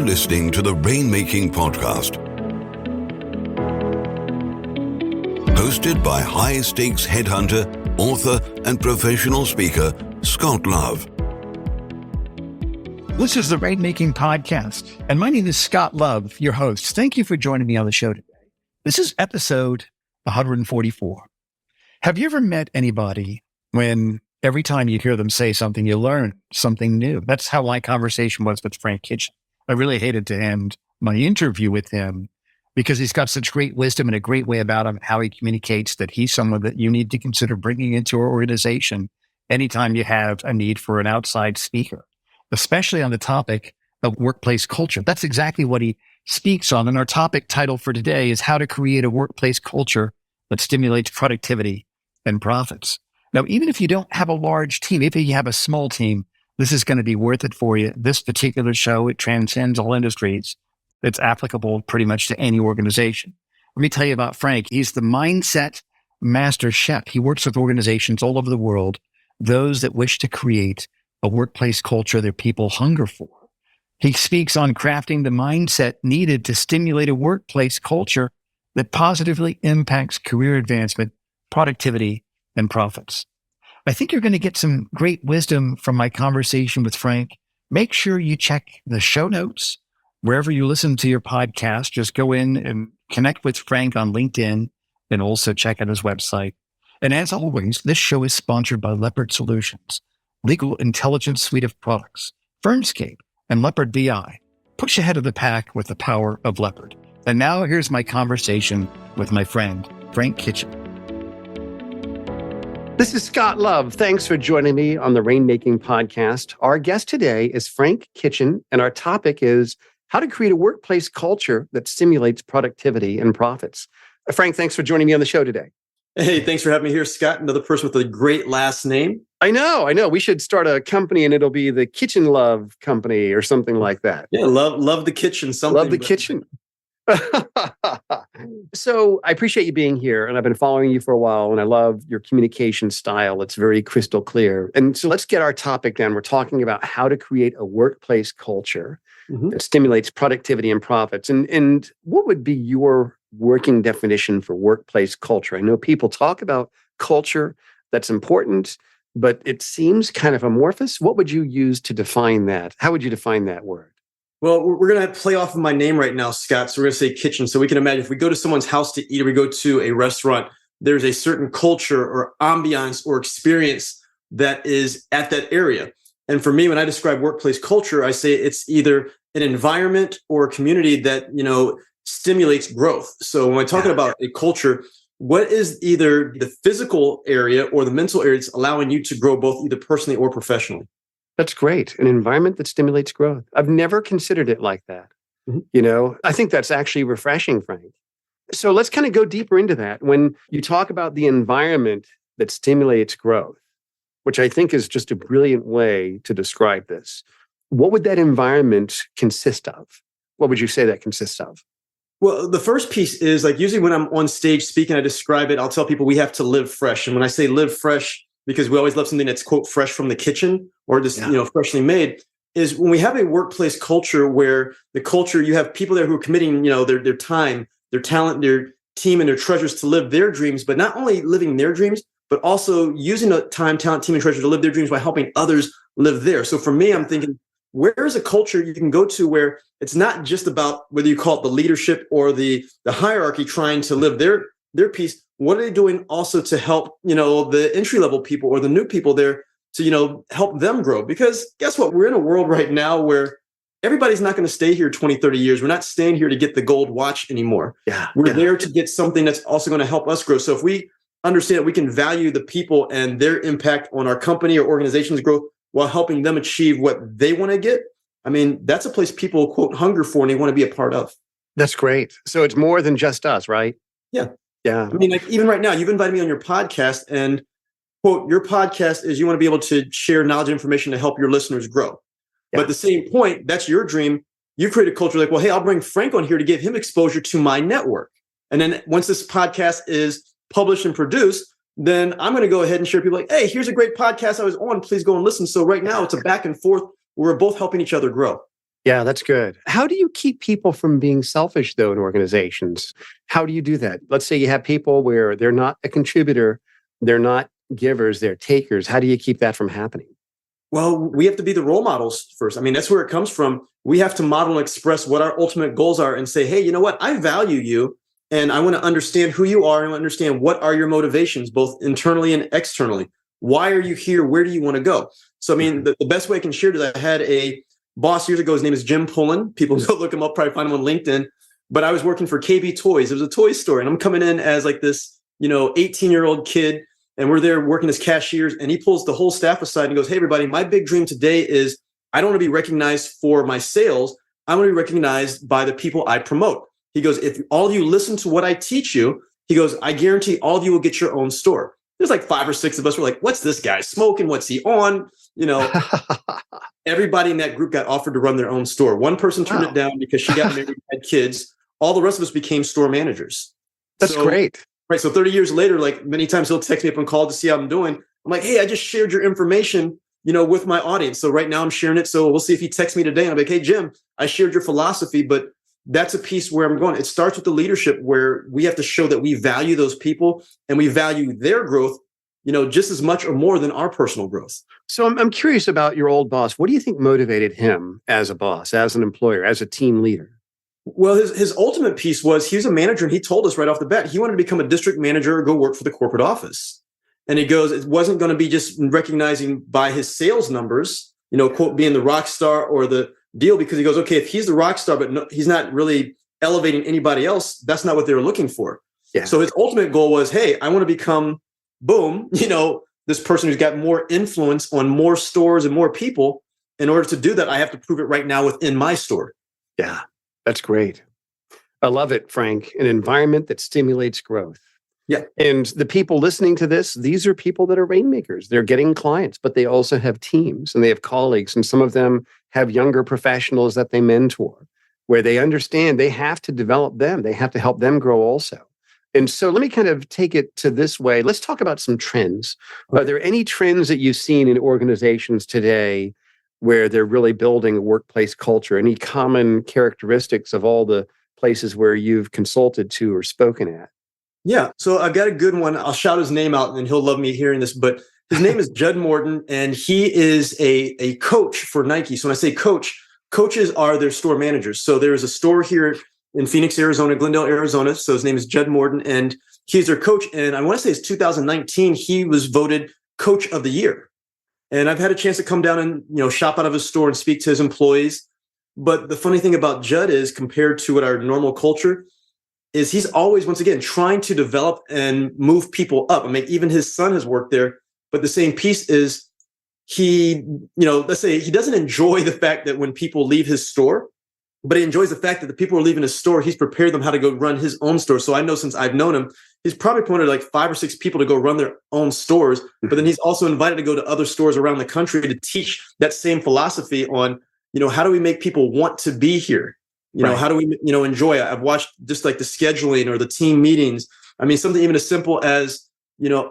listening to the Rainmaking Podcast, hosted by high-stakes headhunter, author, and professional speaker, Scott Love. This is the Rainmaking Podcast, and my name is Scott Love, your host. Thank you for joining me on the show today. This is episode 144. Have you ever met anybody when every time you hear them say something, you learn something new? That's how my conversation was with Frank Kitchen. I really hated to end my interview with him because he's got such great wisdom and a great way about him, how he communicates that he's someone that you need to consider bringing into your organization anytime you have a need for an outside speaker, especially on the topic of workplace culture. That's exactly what he speaks on. And our topic title for today is how to create a workplace culture that stimulates productivity and profits. Now, even if you don't have a large team, if you have a small team, this is going to be worth it for you. This particular show, it transcends all industries. It's applicable pretty much to any organization. Let me tell you about Frank. He's the mindset master chef. He works with organizations all over the world, those that wish to create a workplace culture their people hunger for. He speaks on crafting the mindset needed to stimulate a workplace culture that positively impacts career advancement, productivity, and profits. I think you're going to get some great wisdom from my conversation with Frank. Make sure you check the show notes wherever you listen to your podcast. Just go in and connect with Frank on LinkedIn and also check out his website. And as always, this show is sponsored by Leopard Solutions, legal intelligence suite of products, Firmscape, and Leopard BI. Push ahead of the pack with the power of Leopard. And now here's my conversation with my friend, Frank Kitchen. This is Scott Love. Thanks for joining me on the Rainmaking Podcast. Our guest today is Frank Kitchen, and our topic is how to create a workplace culture that stimulates productivity and profits. Frank, thanks for joining me on the show today. Hey, thanks for having me here, Scott. Another person with a great last name. I know. We should start a company and it'll be the Kitchen Love Company or something like that. Yeah, love the kitchen. Love the kitchen. So I appreciate you being here, and I've been following you for a while, and I love your communication style. It's very crystal clear. And so let's get our topic down. We're talking about how to create a workplace culture that stimulates productivity and profits. And what would be your working definition for workplace culture? I know people talk about culture, that's important, but it seems kind of amorphous. What would you use to define that? How would you define that word? Well, we're going to play off of my name right now, Scott. So we're going to say kitchen. So we can imagine if we go to someone's house to eat or we go to a restaurant, there's a certain culture or ambiance or experience that is at that area. And for me, when I describe workplace culture, I say it's either an environment or a community that, stimulates growth. So when we're talking about a culture, what is either the physical area or the mental area that's allowing you to grow both either personally or professionally? That's great. An environment that stimulates growth. I've never considered it like that. I think that's actually refreshing, Frank. So let's kind of go deeper into that. When you talk about the environment that stimulates growth, which I think is just a brilliant way to describe this, what would that environment consist of? What would you say that consists of? Well, the first piece is like usually when I'm on stage speaking, I describe it, I'll tell people we have to live fresh. And when I say live fresh, because we always love something that's, quote, fresh from the kitchen or just, freshly made, is when we have a workplace culture where the culture, you have people there who are committing, their time, their talent, their team, and their treasures to live their dreams, but not only living their dreams, but also using the time, talent, team, and treasure to live their dreams by helping others live theirs. So for me, I'm thinking, where is a culture you can go to where it's not just about whether you call it the leadership or the hierarchy trying to live their piece. What are they doing also to help, the entry-level people or the new people there to, help them grow? Because guess what? We're in a world right now where everybody's not going to stay here 20, 30 years. We're not staying here to get the gold watch anymore. We're there to get something that's also going to help us grow. So if we understand that we can value the people and their impact on our company or organization's growth while helping them achieve what they want to get, I mean, that's a place people, quote, hunger for and they want to be a part of. That's great. So it's more than just us, right? Yeah. Yeah. I mean, like even right now, you've invited me on your podcast and, quote, your podcast is you want to be able to share knowledge and information to help your listeners grow. But at the same point, that's your dream. You create a culture like, well, hey, I'll bring Frank on here to give him exposure to my network. And then once this podcast is published and produced, then I'm going to go ahead and share people like, hey, here's a great podcast I was on. Please go and listen. So right now it's a back and forth. We're both helping each other grow. Yeah, that's good. How do you keep people from being selfish, though, in organizations? How do you do that? Let's say you have people where they're not a contributor, they're not givers, they're takers. How do you keep that from happening? Well, we have to be the role models first. I mean, that's where it comes from. We have to model and express what our ultimate goals are and say, hey, you know what? I value you and I want to understand who you are and understand what are your motivations, both internally and externally. Why are you here? Where do you want to go? So, I mean, the best way I can share is I had a boss years ago. His name is Jim Pullen. People go look him up, probably find him on LinkedIn. But I was working for KB Toys. It was a toy store. And I'm coming in as like this, 18-year-old kid. And we're there working as cashiers. And he pulls the whole staff aside and goes, hey, everybody, my big dream today is I don't want to be recognized for my sales. I want to be recognized by the people I promote. He goes, if all of you listen to what I teach you, he goes, I guarantee all of you will get your own store. There's like 5 or 6 of us. We're like, what's this guy smoking? What's he on? Everybody in that group got offered to run their own store. One person turned it down because she got married and had kids. All the rest of us became store managers. That's great. Right. So 30 years later, like many times he'll text me up and call to see how I'm doing. I'm like, hey, I just shared your information, with my audience. So right now I'm sharing it. So we'll see if he texts me today. And I'm like, hey, Jim, I shared your philosophy, but that's a piece where I'm going. It starts with the leadership where we have to show that we value those people and we value their growth, just as much or more than our personal growth. So I'm curious about your old boss. What do you think motivated him as a boss, as an employer, as a team leader? Well, his ultimate piece was he was a manager and he told us right off the bat, he wanted to become a district manager or go work for the corporate office. And he goes, it wasn't going to be just recognizing by his sales numbers, quote, being the rock star or the deal, because he goes, okay, if he's the rock star, but no, he's not really elevating anybody else, that's not what they were looking for. Yeah. So his ultimate goal was, hey, I want to become, boom, this person who's got more influence on more stores and more people. In order to do that, I have to prove it right now within my store. Yeah. That's great. I love it, Frank. An environment that stimulates growth. Yeah. And the people listening to this, these are people that are rainmakers. They're getting clients, but they also have teams and they have colleagues. And some of them have younger professionals that they mentor, where they understand they have to develop them. They have to help them grow also. And so let me kind of take it to this way. Let's talk about some trends. Okay. Are there any trends that you've seen in organizations today where they're really building a workplace culture? Any common characteristics of all the places where you've consulted to or spoken at? Yeah. So I've got a good one. I'll shout his name out and he'll love me hearing this, but his name is Judd Morton and he is a coach for Nike. So when I say coach, coaches are their store managers. So there is a store here in Phoenix, Arizona, Glendale, Arizona. So his name is Judd Morton and he's their coach. And I want to say it's 2019, he was voted Coach of the Year. And I've had a chance to come down and, shop out of his store and speak to his employees. But the funny thing about Judd is compared to what our normal culture is, he's always, once again, trying to develop and move people up. I mean, even his son has worked there. But the same piece is he, let's say he doesn't enjoy the fact that when people leave his store, but he enjoys the fact that the people who are leaving his store, he's prepared them how to go run his own store. So I know since I've known him, he's probably promoted like 5 or 6 people to go run their own stores. But then he's also invited to go to other stores around the country to teach that same philosophy on, how do we make people want to be here? How do we, enjoy it? I've watched just like the scheduling or the team meetings. I mean, something even as simple as,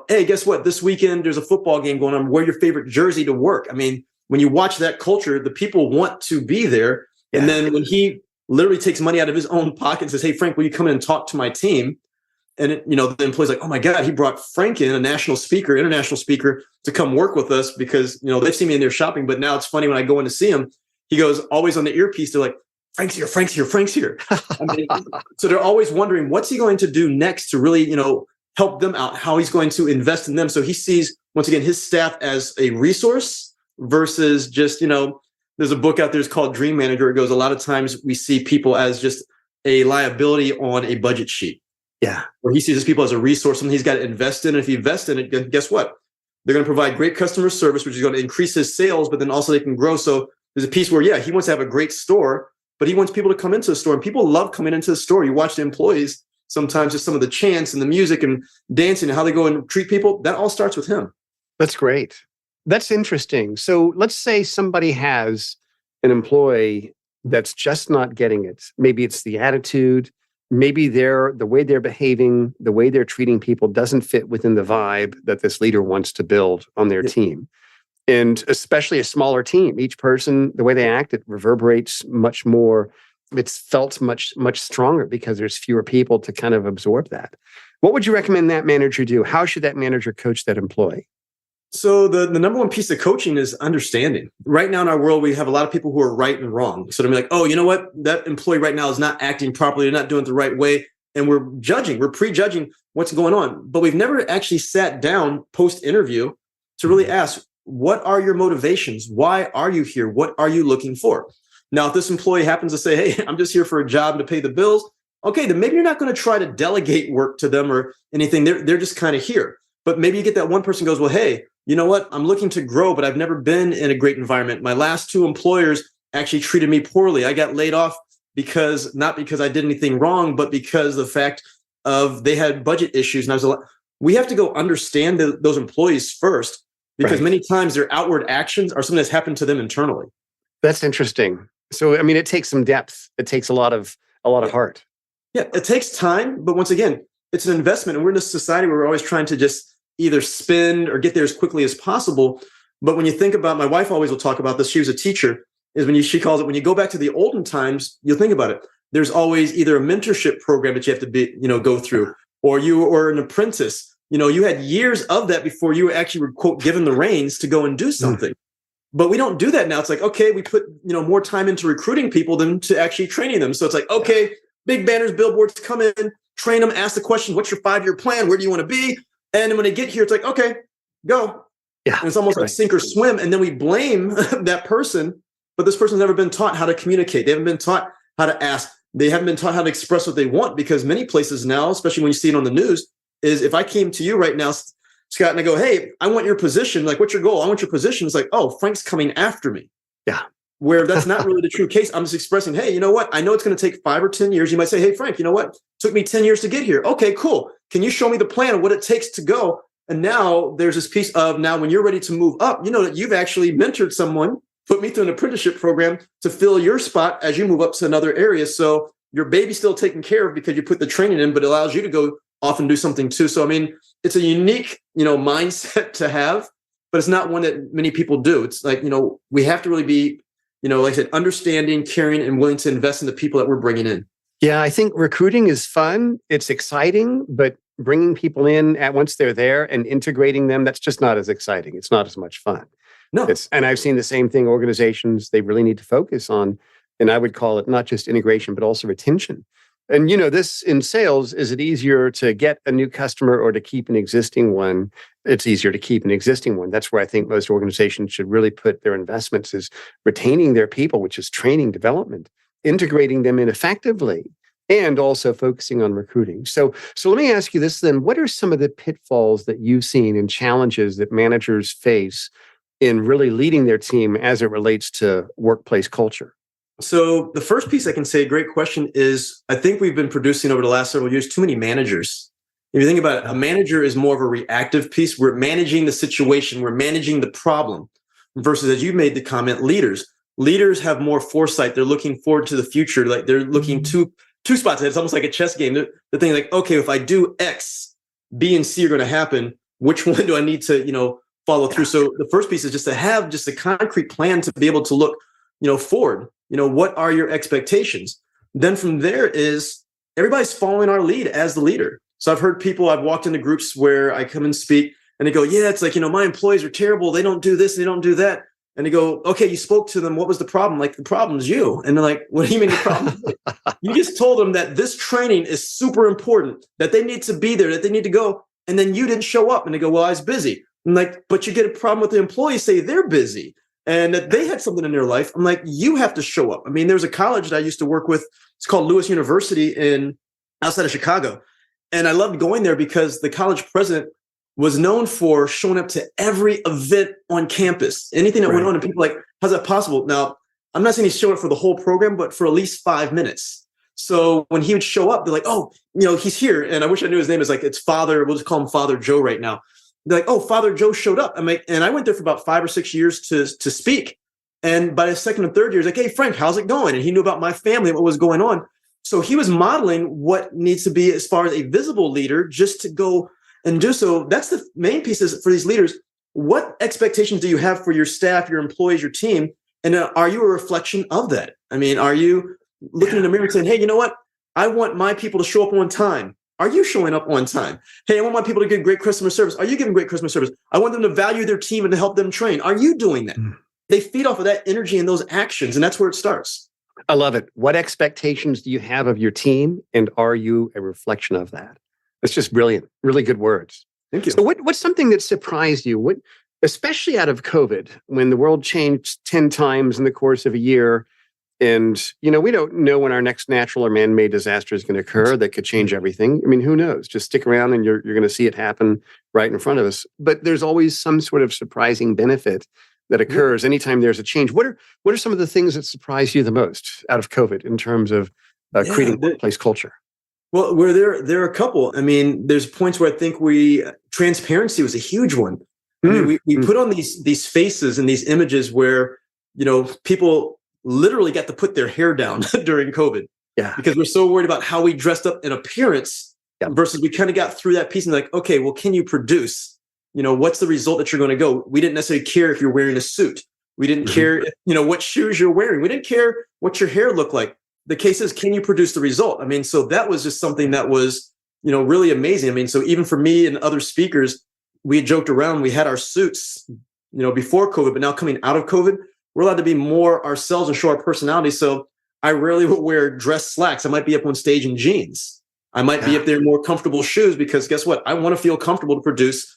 hey, guess what? This weekend, there's a football game going on. Wear your favorite jersey to work. I mean, when you watch that culture, the people want to be there. Yeah. And then when he literally takes money out of his own pocket and says, hey, Frank, will you come in and talk to my team? And, the employee's like, oh, my God, he brought Frank in, a international speaker, to come work with us because, they've seen me in there shopping. But now it's funny when I go in to see him, he goes always on the earpiece. They're like, Frank's here, Frank's here, Frank's here. I mean, so they're always wondering, what's he going to do next to really, help them out, how he's going to invest in them. So he sees, once again, his staff as a resource versus just, there's a book out there, it's called Dream Manager. It goes, a lot of times we see people as just a liability on a budget sheet. Yeah. Where he sees his people as a resource, something he's got to invest in. And if he invests in it, guess what? They're going to provide great customer service, which is going to increase his sales, but then also they can grow. So there's a piece where, yeah, he wants to have a great store, but he wants people to come into the store. And people love coming into the store. You watch the employees, sometimes just some of the chants and the music and dancing and how they go and treat people. That all starts with him. That's great. That's interesting. So let's say somebody has an employee that's just not getting it. Maybe it's the attitude. Maybe the way they're behaving, the way they're treating people doesn't fit within the vibe that this leader wants to build on their team. And especially a smaller team, each person, the way they act, it reverberates much more. It's felt much, much stronger because there's fewer people to kind of absorb that. What would you recommend that manager do? How should that manager coach that employee? So the number one piece of coaching is understanding. Right now in our world, we have a lot of people who are right and wrong. So they're like, oh, you know what? That employee right now is not acting properly. They're not doing it the right way. And we're prejudging what's going on. But we've never actually sat down post-interview to really ask, what are your motivations? Why are you here? What are you looking for? Now, if this employee happens to say, hey, I'm just here for a job to pay the bills, okay, then maybe you're not going to try to delegate work to them or anything. They're just kind of here. But maybe you get that one person goes, well, hey, you know what? I'm looking to grow, but I've never been in a great environment. My last 2 employers actually treated me poorly. I got laid off not because I did anything wrong, but because the fact of they had budget issues. And we have to go understand those employees first, because many times their outward actions are something that's happened to them internally. That's interesting. So, I mean, it takes some depth. It takes a lot of heart. Yeah, it takes time, but once again, it's an investment. And we're in a society where we're always trying to just either spend or get there as quickly as possible. But when you think about, my wife always will talk about this, she was a teacher, is she calls it, when you go back to the olden times, you'll think about it. There's always either a mentorship program that you have to go through, or an apprentice. You had years of that before you actually were, quote, given the reins to go and do something. But we don't do that now. It's like, okay, we put, more time into recruiting people than to actually training them. So it's like, okay, big banners, billboards, come in, train them, ask the question, what's your 5-year plan? Where do you want to be? And when they get here, it's like, okay, go. Yeah. And it's almost like sink or swim. And then we blame that person, but this person's never been taught how to communicate. They haven't been taught how to ask. They haven't been taught how to express what they want, because many places now, especially when you see it on the news, is if I came to you right now, Scott, and I go, hey, I want your position. Like, what's your goal? I want your position. It's like, oh, Frank's coming after me. Yeah. Where that's not really the true case. I'm just expressing, hey, you know what? I know it's going to take 5 or 10 years. You might say, hey, Frank, you know what? It took me 10 years to get here. Okay, cool. Can you show me the plan of what it takes to go? And now there's this piece of, now when you're ready to move up, that you've actually mentored someone, put me through an apprenticeship program to fill your spot as you move up to another area. So your baby's still taken care of because you put the training in, but it allows you to go off and do something too. So, I mean, it's a unique, mindset to have, but it's not one that many people do. It's like, we have to really be, like I said, understanding, caring, and willing to invest in the people that we're bringing in. Yeah, I think recruiting is fun. It's exciting, but bringing people in once they're there and integrating them, that's just not as exciting. It's not as much fun. No. And I've seen the same thing. Organizations, they really need to focus on, and I would call it not just integration, but also retention. And, this in sales, is it easier to get a new customer or to keep an existing one? It's easier to keep an existing one. That's where I think most organizations should really put their investments, is retaining their people, which is training, development, integrating them in effectively, and also focusing on recruiting. So let me ask you this then. What are some of the pitfalls that you've seen and challenges that managers face in really leading their team as it relates to workplace culture? So the first piece I can say, great question, is I think we've been producing over the last several years too many managers. If you think about it, a manager is more of a reactive piece. We're managing the situation. We're managing the problem versus, as you made the comment, leaders. Leaders have more foresight. They're looking forward to the future. Like they're looking two spots ahead. It's almost like a chess game. They're thinking like, okay, if I do X, B and C are going to happen. Which one do I need to, follow through? So the first piece is just to have just a concrete plan to be able to look, forward. What are your expectations? Then from there is everybody's following our lead as the leader. So I've heard people, I've walked into groups where I come and speak and they go, yeah, it's like, my employees are terrible. They don't do this. They don't do that. And they go, okay, you spoke to them. What was the problem? Like, the problem's you. And they're like, what do you mean the problem? You just told them that this training is super important, that they need to be there, that they need to go. And then you didn't show up. And they go, well, I was busy. I'm like, but you get a problem with the employees, say they're busy and that they had something in their life. I'm like, you have to show up. I mean, there's a college that I used to work with. It's called Lewis University outside of Chicago. And I loved going there because the college president was known for showing up to every event on campus, anything that went on. And people are like, how's that possible? Now, I'm not saying he's showing up for the whole program, but for at least 5 minutes. So when he would show up, they're like, oh, he's here. And I wish I knew his name. It's like, it's Father, we'll just call him Father Joe right now. They're like, oh, Father Joe showed up. And I went there for about 5 or 6 years to speak. And by the second and third year, he's like, hey, Frank, how's it going? And he knew about my family, what was going on. So he was modeling what needs to be as far as a visible leader just to go and do so. That's the main piece is for these leaders. what expectations do you have for your staff, your employees, your team? And are you a reflection of that? I mean, are you looking in the mirror and saying, hey, you know what? I want my people to show up on time. Are you showing up on time? Hey, I want my people to give great customer service. Are you giving great customer service? I want them to value their team and to help them train. Are you doing that? They feed off of that energy and those actions, and that's where it starts. I love it. What expectations do you have of your team, and are you a reflection of that? That's just brilliant. Really good words. Thank you. So what's something that surprised you, especially out of COVID, when the world changed 10 times in the course of a year? And, we don't know when our next natural or man-made disaster is going to occur that could change everything. I mean, who knows? Just stick around and you're going to see it happen right in front of us. But there's always some sort of surprising benefit that occurs anytime there's a change. What are some of the things that surprised you the most out of COVID in terms of creating workplace culture? Well, there are a couple. I mean, there's points where I think transparency was a huge one. I mean, we put on these faces and these images where, people literally got to put their hair down during COVID. Yeah. Because we're so worried about how we dressed up in appearance versus we kind of got through that piece and like, okay, well, can you produce? What's the result that you're going to go? We didn't necessarily care if you're wearing a suit. We didn't care, what shoes you're wearing. We didn't care what your hair looked like. The case is, can you produce the result? I mean, so that was just something that was, really amazing. I mean, so even for me and other speakers, we had joked around, we had our suits, before COVID, but now coming out of COVID, we're allowed to be more ourselves and show our personality. So I rarely would wear dress slacks. I might be up on stage in jeans. I might be up there in more comfortable shoes because guess what? I want to feel comfortable to produce,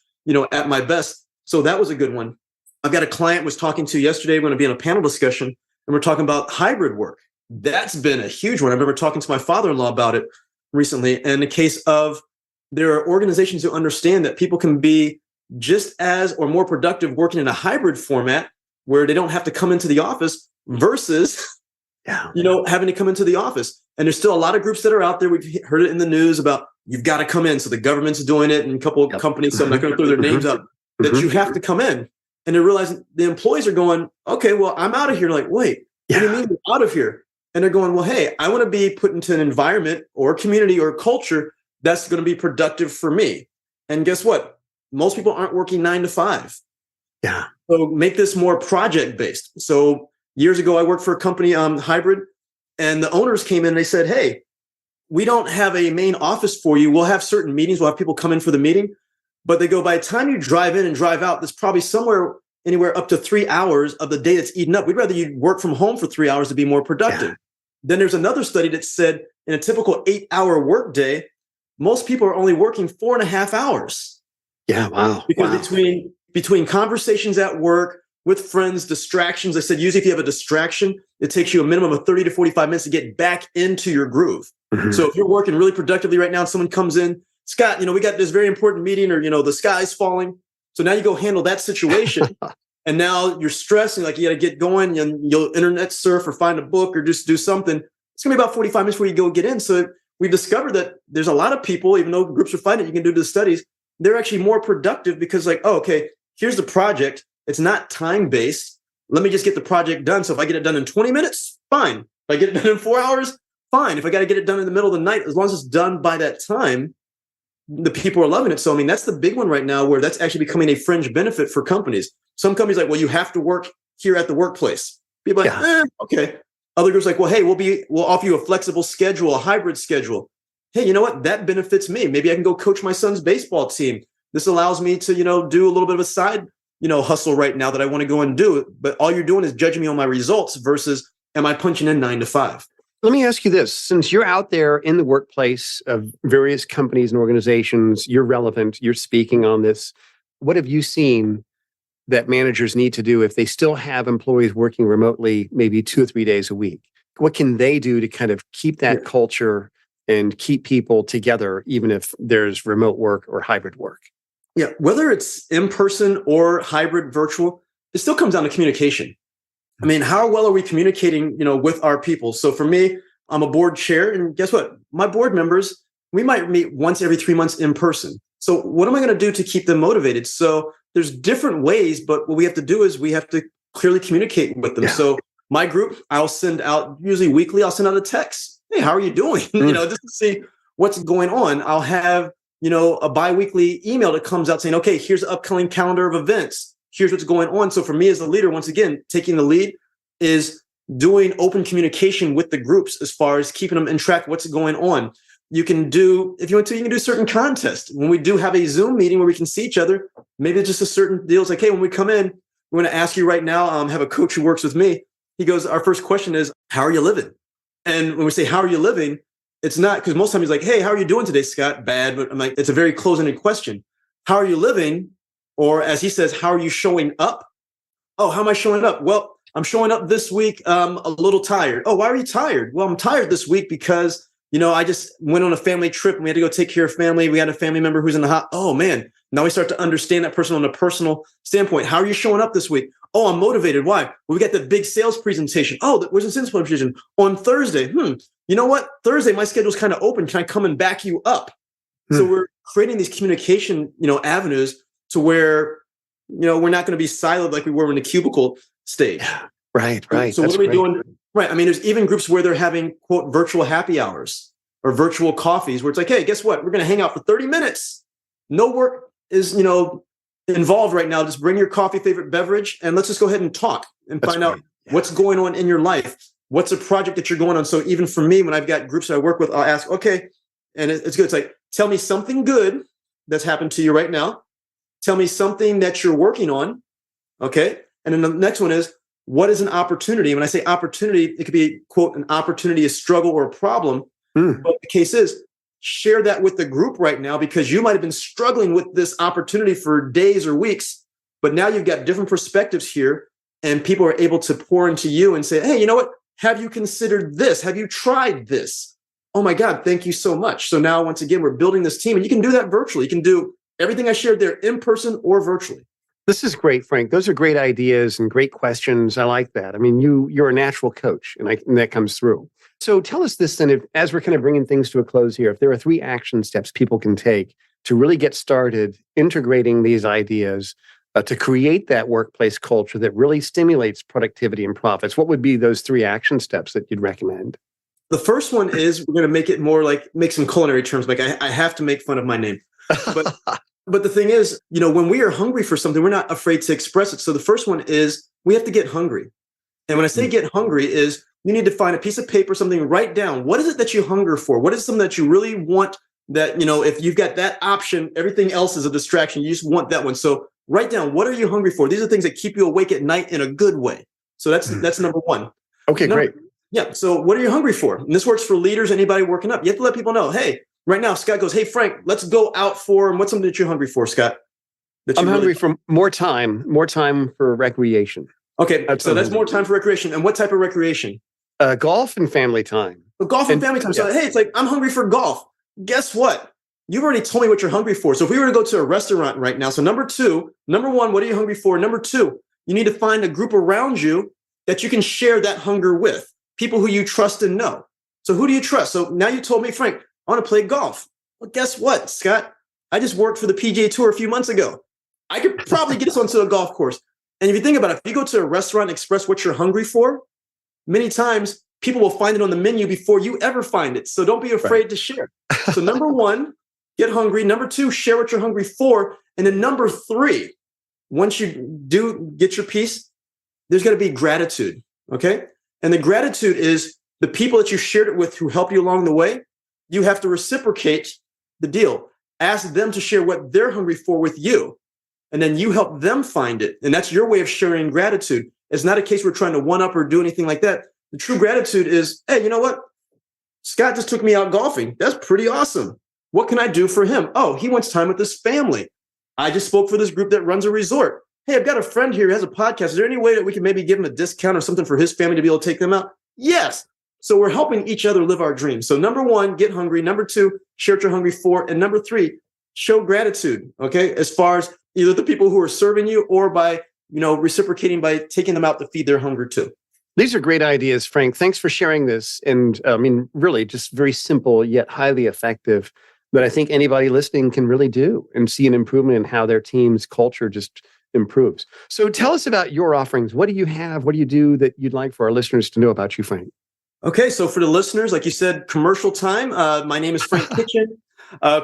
at my best. So that was a good one. I've got a client was talking to yesterday. We're going to be in a panel discussion and we're talking about hybrid work. That's been a huge one. I remember talking to my father-in-law about it recently. And in the case of there are organizations who understand that people can be just as or more productive working in a hybrid format where they don't have to come into the office versus, having to come into the office. And there's still a lot of groups that are out there. We've heard it in the news about you've got to come in. So the government's doing it and a couple of companies, so I'm not going to throw their names out, that you have to come in. And they're realizing the employees are going, okay, well, I'm out of here. Like, wait, what do you mean you're out of here? And they're going, well, hey, I want to be put into an environment or community or culture that's going to be productive for me. And guess what? Most people aren't working 9 to 5. Yeah. So make this more project-based. So years ago, I worked for a company, hybrid, and the owners came in and they said, hey, we don't have a main office for you. We'll have certain meetings. We'll have people come in for the meeting. But they go, by the time you drive in and drive out, there's probably anywhere up to 3 hours of the day that's eaten up. We'd rather you work from home for 3 hours to be more productive. Yeah. Then there's another study that said in a typical 8-hour workday, most people are only working 4.5 hours. Yeah, wow. Because between conversations at work, with friends, distractions, I said, usually if you have a distraction, it takes you a minimum of 30 to 45 minutes to get back into your groove. So if you're working really productively right now and someone comes in, Scott, we got this very important meeting or, the sky's falling. So now you go handle that situation. And now you're stressed and like you got to get going and you'll internet surf or find a book or just do something. It's going to be about 45 minutes before you go get in. So we've discovered that there's a lot of people, even though groups are finding it, you can do the studies, they're actually more productive because like, oh, okay, here's the project. It's not time-based. Let me just get the project done. So if I get it done in 20 minutes, fine. If I get it done in 4 hours, fine. If I got to get it done in the middle of the night, as long as it's done by that time, the people are loving it. So, I mean, that's the big one right now where that's actually becoming a fringe benefit for companies. Some companies are like, well, you have to work here at the workplace. People are like, okay. Other groups are like, well, hey, we'll offer you a flexible schedule, a hybrid schedule. Hey, you know what? That benefits me. Maybe I can go coach my son's baseball team. This allows me to, do a little bit of a side, hustle right now that I want to go and do. But all you're doing is judging me on my results versus am I punching in 9 to 5? Let me ask you this. Since you're out there in the workplace of various companies and organizations, you're relevant, you're speaking on this. What have you seen that managers need to do if they still have employees working remotely, maybe 2 or 3 days a week? What can they do to kind of keep that culture and keep people together, even if there's remote work or hybrid work? Yeah, whether it's in person or hybrid virtual, it still comes down to communication. I mean, how well are we communicating, with our people? So for me, I'm a board chair, and guess what? My board members, we might meet once every 3 months in person. So what am I going to do to keep them motivated? So there's different ways, but what we have to do is we have to clearly communicate with them. Yeah. So my group, I'll send out, usually weekly, I'll send out a text. Hey, how are you doing? Just to see what's going on. I'll have a biweekly email that comes out saying, okay, here's the upcoming calendar of events. Here's what's going on. So for me as a leader, once again, taking the lead is doing open communication with the groups as far as keeping them in track of what's going on. You can do, if you want to, you can do certain contests. When we do have a Zoom meeting where we can see each other, maybe it's just a certain deal. It's like, hey, when we come in, we're going to ask you right now, have a coach who works with me. He goes, our first question is, how are you living? And when we say, how are you living? It's not, because most times he's like, hey, how are you doing today, Scott? Bad. But I'm like, it's a very close-ended question. How are you living? Or as he says, how are you showing up? Oh, how am I showing up? Well, I'm showing up this week a little tired. Oh, why are you tired? Well, I'm tired this week because, I just went on a family trip and we had to go take care of family. We had a family member who's in the oh man. Now we start to understand that person on a personal standpoint. How are you showing up this week? Oh, I'm motivated. Why? Well, we got the big sales presentation. Oh, where's the sales presentation? On Thursday. You know what? Thursday, my schedule's kind of open. Can I come and back you up? So we're creating these communication, avenues to where, we're not going to be siloed like we were in the cubicle stage. Right. So what are we doing? Right. I mean, there's even groups where they're having, quote, virtual happy hours or virtual coffees where it's like, hey, guess what? We're going to hang out for 30 minutes. No work is, involved right now. Just bring your coffee, favorite beverage, and let's just go ahead and talk and find out what's going on in your life. What's a project that you're going on? So even for me, when I've got groups that I work with, I'll ask, okay, and it's good. It's like, tell me something good that's happened to you right now. Tell me something that you're working on. Okay. And then the next one is, what is an opportunity? When I say opportunity, it could be, quote, an opportunity, a struggle, or a problem. But the case is, share that with the group right now, because you might have been struggling with this opportunity for days or weeks, but now you've got different perspectives here and people are able to pour into you and say, hey, you know what? Have you considered this? Have you tried this? Oh my God, thank you so much. So now, once again, we're building this team and you can do that virtually. You can do everything I shared there in person or virtually. This is great, Frank. Those are great ideas and great questions. I like that. I mean, you're a natural coach and that comes through. So tell us this then, as we're kind of bringing things to a close here, if there are 3 action steps people can take to really get started integrating these ideas to create that workplace culture that really stimulates productivity and profits, what would be those 3 action steps that you'd recommend? The first one is we're going to make it more like, make some culinary terms. Like I have to make fun of my name. But the thing is, when we are hungry for something, we're not afraid to express it. So the first one is we have to get hungry. And when I say get hungry is you need to find a piece of paper, something, write down. What is it that you hunger for? What is something that you really want that, if you've got that option, everything else is a distraction. You just want that one. So write down, what are you hungry for? These are things that keep you awake at night in a good way. So that's number one. Okay, great. Yeah. So what are you hungry for? And this works for leaders, anybody working up. You have to let people know, hey, right now, Scott goes, hey, Frank, let's go out for, and what's something that you're hungry for, Scott? I'm hungry for more time for recreation. Okay. So that's more time for recreation. And what type of recreation? Golf and family time. Golf and family time. So, hey, it's like, I'm hungry for golf. Guess what? You've already told me what you're hungry for. So if we were to go to a restaurant right now, so number one, what are you hungry for? Number 2, you need to find a group around you that you can share that hunger with, people who you trust and know. So who do you trust? So now you told me, Frank, I want to play golf. Well, guess what, Scott? I just worked for the PGA Tour a few months ago. I could probably get us onto a golf course. And if you think about it, if you go to a restaurant and express what you're hungry for, many times people will find it on the menu before you ever find it. So don't be afraid to share. So number 1, get hungry. Number 2, share what you're hungry for. And then number 3, once you do get your piece, there's going to be gratitude. Okay. And the gratitude is the people that you shared it with who help you along the way. You have to reciprocate the deal. Ask them to share what they're hungry for with you. And then you help them find it. And that's your way of sharing gratitude. It's not a case we're trying to one up or do anything like that. The true gratitude is, hey, you know what? Scott just took me out golfing. That's pretty awesome. What can I do for him? Oh, he wants time with his family. I just spoke for this group that runs a resort. Hey, I've got a friend here who has a podcast. Is there any way that we can maybe give him a discount or something for his family to be able to take them out? Yes. So we're helping each other live our dreams. So number 1, get hungry. Number 2, share what you're hungry for. And number 3, show gratitude. Okay. As far as either the people who are serving you or by, reciprocating by taking them out to feed their hunger too. These are great ideas, Frank. Thanks for sharing this. And really just very simple yet highly effective that I think anybody listening can really do and see an improvement in how their team's culture just improves. So tell us about your offerings. What do you have? What do you do that you'd like for our listeners to know about you, Frank? Okay. So for the listeners, like you said, commercial time. My name is Frank Kitchen.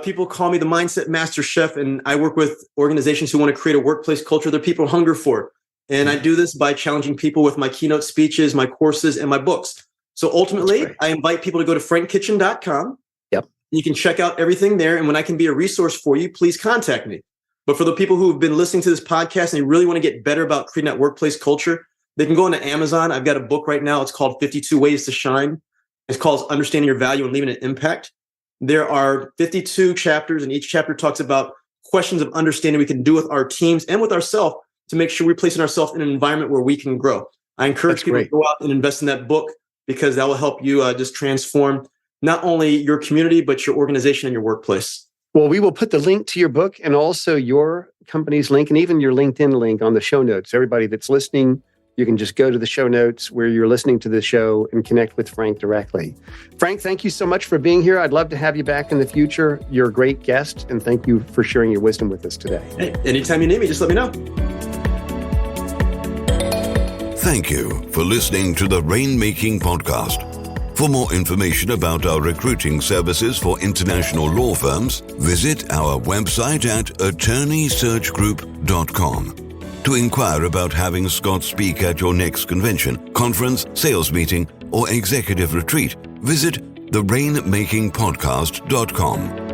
People call me the Mindset Master Chef, and I work with organizations who want to create a workplace culture that people hunger for. And I do this by challenging people with my keynote speeches, my courses, and my books. So ultimately, I invite people to go to frankkitchen.com. Yep. You can check out everything there. And when I can be a resource for you, please contact me. But for the people who have been listening to this podcast and they really want to get better about creating that workplace culture, they can go into Amazon. I've got a book right now. It's called 52 Ways to Shine. It's called Understanding Your Value and Leaving an Impact. There are 52 chapters, and each chapter talks about questions of understanding we can do with our teams and with ourselves to make sure we're placing ourselves in an environment where we can grow. I encourage people to go out and invest in that book because that will help you just transform not only your community, but your organization and your workplace. Well, we will put the link to your book and also your company's link and even your LinkedIn link on the show notes. Everybody that's listening, you can just go to the show notes where you're listening to the show and connect with Frank directly. Frank, thank you so much for being here. I'd love to have you back in the future. You're a great guest, and thank you for sharing your wisdom with us today. Hey, anytime you need me, just let me know. Thank you for listening to the Rainmaking Podcast. For more information about our recruiting services for international law firms, visit our website at attorneysearchgroup.com. To inquire about having Scott speak at your next convention, conference, sales meeting, or executive retreat, visit therainmakingpodcast.com.